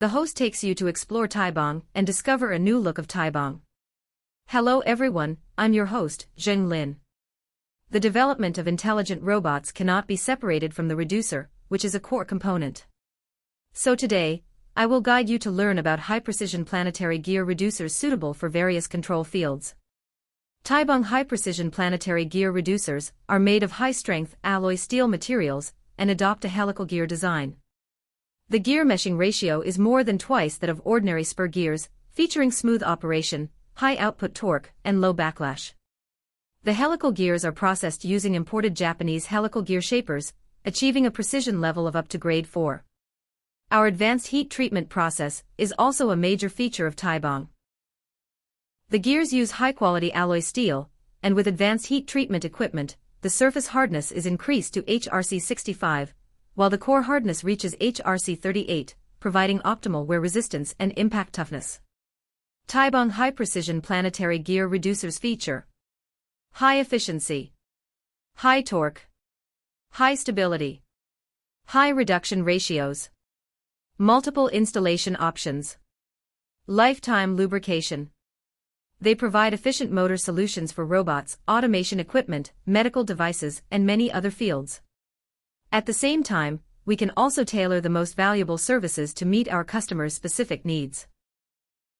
The host takes you to explore Taibang and discover a new look of Taibang. Hello everyone, I'm your host, Zheng Lin. The development of intelligent robots cannot be separated from the reducer, which is a core component. So today, I will guide you to learn about high-precision planetary gear reducers suitable for various control fields. Taibang high-precision planetary gear reducers are made of high-strength alloy steel materials and adopt a helical gear design. The gear meshing ratio is more than twice that of ordinary spur gears, featuring smooth operation, high output torque, and low backlash. The helical gears are processed using imported Japanese helical gear shapers, achieving a precision level of up to grade 4. Our advanced heat treatment process is also a major feature of Taibang. The gears use high-quality alloy steel, and with advanced heat treatment equipment, the surface hardness is increased to HRC 65, while the core hardness reaches HRC 38, providing optimal wear resistance and impact toughness. Taibang high-precision planetary gear reducers feature high efficiency, high torque, high stability, high reduction ratios, multiple installation options, lifetime lubrication. They provide efficient motor solutions for robots, automation equipment, medical devices, and many other fields. At the same time, we can also tailor the most valuable services to meet our customers' specific needs.